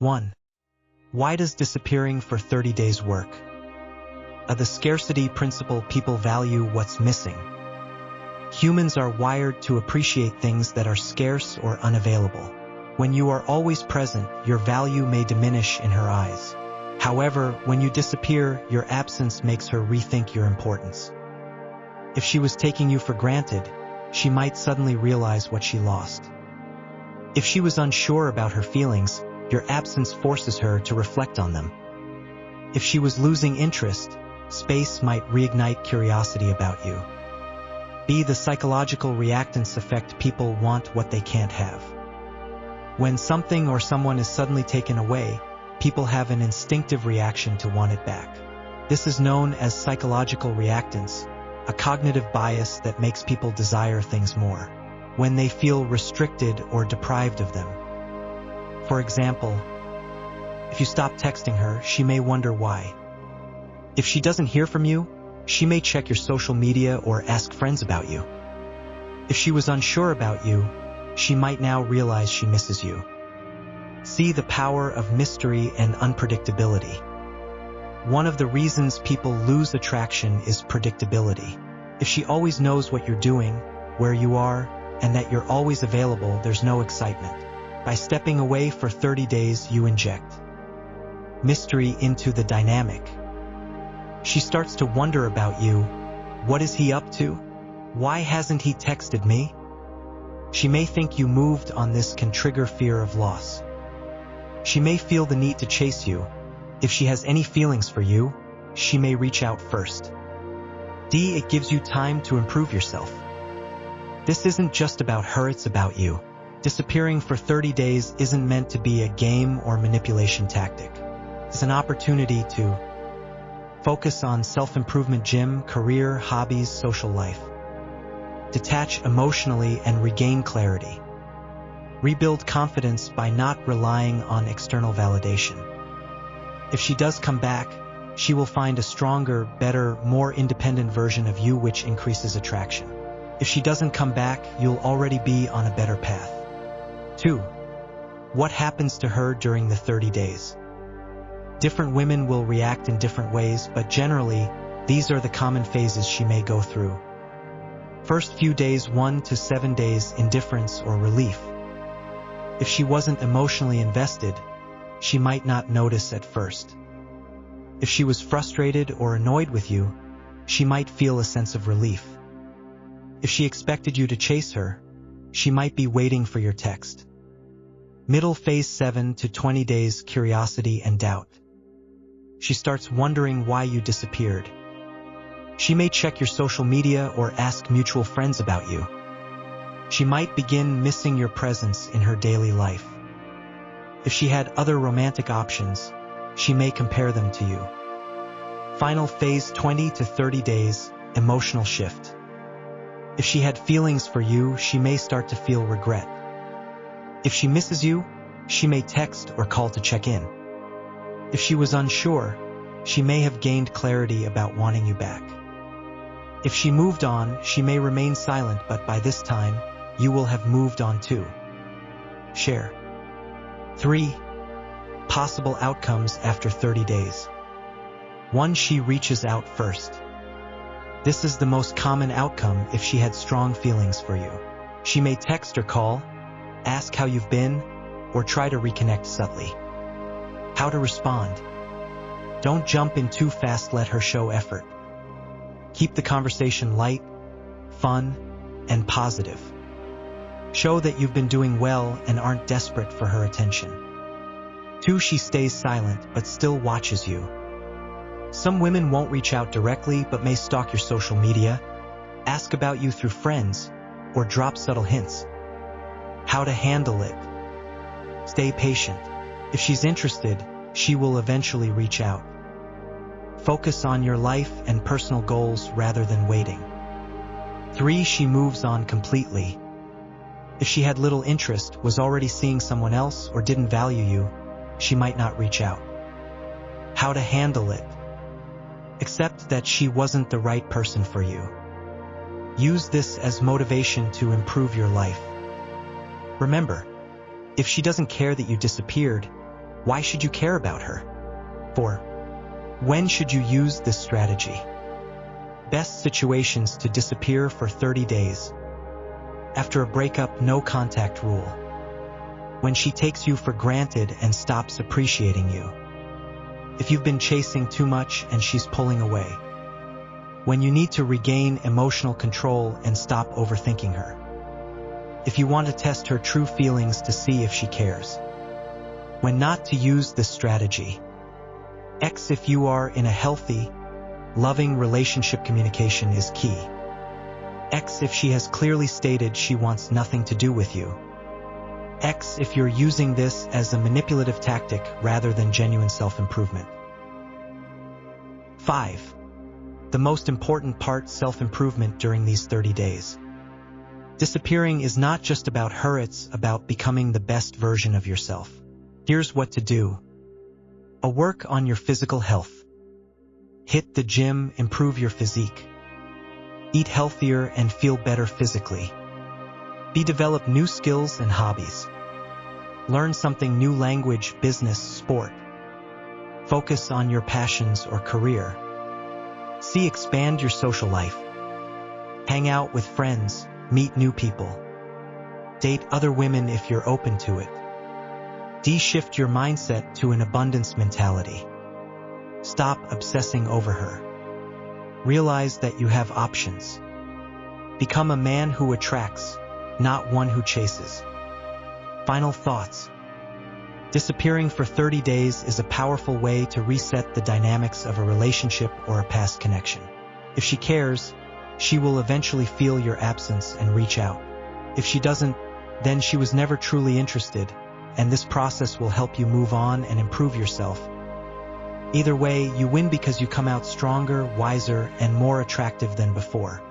1. Why does disappearing for 30 days work? The scarcity principle: people value what's missing. Humans are wired to appreciate things that are scarce or unavailable. When you are always present, your value may diminish in her eyes. However, when you disappear, your absence makes her rethink your importance. If she was taking you for granted, she might suddenly realize what she lost. If she was unsure about her feelings, your absence forces her to reflect on them. If she was losing interest, space might reignite curiosity about you. B. The psychological reactance effect: people want what they can't have. When something or someone is suddenly taken away, people have an instinctive reaction to want it back. This is known as psychological reactance, a cognitive bias that makes people desire things more when they feel restricted or deprived of them. For example, if you stop texting her, she may wonder why. If she doesn't hear from you, she may check your social media or ask friends about you. If she was unsure about you, she might now realize she misses you. See the power of mystery and unpredictability. One of the reasons people lose attraction is predictability. If she always knows what you're doing, where you are, and that you're always available, there's no excitement. By stepping away for 30 days, you inject mystery into the dynamic. She starts to wonder about you. What is he up to? Why hasn't he texted me? She may think you moved on. This can trigger fear of loss. She may feel the need to chase you. If she has any feelings for you, she may reach out first. D. It gives you time to improve yourself. This isn't just about her, it's about you. Disappearing for 30 days isn't meant to be a game or manipulation tactic. It's an opportunity to focus on self-improvement: gym, career, hobbies, social life. Detach emotionally and regain clarity. Rebuild confidence by not relying on external validation. If she does come back, she will find a stronger, better, more independent version of you, which increases attraction. If she doesn't come back, you'll already be on a better path. 2. What happens to her during the 30 days? Different women will react in different ways, but generally, these are the common phases she may go through. First few days: 1 to 7 days, indifference or relief. If she wasn't emotionally invested, she might not notice at first. If she was frustrated or annoyed with you, she might feel a sense of relief. If she expected you to chase her, she might be waiting for your text. Middle phase: 7 to 20 days, curiosity and doubt. She starts wondering why you disappeared. She may check your social media or ask mutual friends about you. She might begin missing your presence in her daily life. If she had other romantic options, she may compare them to you. Final phase: 20 to 30 days, emotional shift. If she had feelings for you, she may start to feel regret. If she misses you, she may text or call to check in. If she was unsure, she may have gained clarity about wanting you back. If she moved on, she may remain silent, but by this time, you will have moved on too. Share. 3. Possible outcomes after 30 days. 1. She reaches out first. This is the most common outcome if she had strong feelings for you. She may text or call, ask how you've been, or try to reconnect subtly. How to respond. Don't jump in too fast, let her show effort. Keep the conversation light, fun, and positive. Show that you've been doing well and aren't desperate for her attention. 2. She stays silent but still watches you. Some women won't reach out directly but may stalk your social media, ask about you through friends, or drop subtle hints. How to handle it. Stay patient. If she's interested, she will eventually reach out. Focus on your life and personal goals rather than waiting. 3. She moves on completely. If she had little interest, was already seeing someone else, or didn't value you, she might not reach out. How to handle it. Accept that she wasn't the right person for you. Use this as motivation to improve your life. Remember, if she doesn't care that you disappeared, Why should you care about her? 4. When should you use this strategy? Best situations to disappear for 30 days. After a breakup, no contact rule. When she takes you for granted and stops appreciating you. If you've been chasing too much and she's pulling away. When you need to regain emotional control and stop overthinking her. If you want to test her true feelings to see if she cares. When not to use this strategy. X. If you are in a healthy, loving relationship, communication is key. X. If she has clearly stated she wants nothing to do with you. X. If you're using this as a manipulative tactic rather than genuine self-improvement. 5. The most important part: self-improvement during these 30 days. Disappearing is not just about her, it's about becoming the best version of yourself. Here's what to do. A. Work on your physical health. Hit the gym, improve your physique. Eat healthier and feel better physically. B. Develop new skills and hobbies. Learn something new: language, business, sport. Focus on your passions or career. C. Expand your social life. Hang out with friends, meet new people. Date other women if you're open to it. D. Shift your mindset to an abundance mentality. Stop obsessing over her. Realize that you have options. Become a man who attracts, not one who chases. Final thoughts. Disappearing for 30 days is a powerful way to reset the dynamics of a relationship or a past connection. If she cares, she will eventually feel your absence and reach out. If she doesn't, then she was never truly interested, and this process will help you move on and improve yourself. Either way, you win because you come out stronger, wiser, and more attractive than before.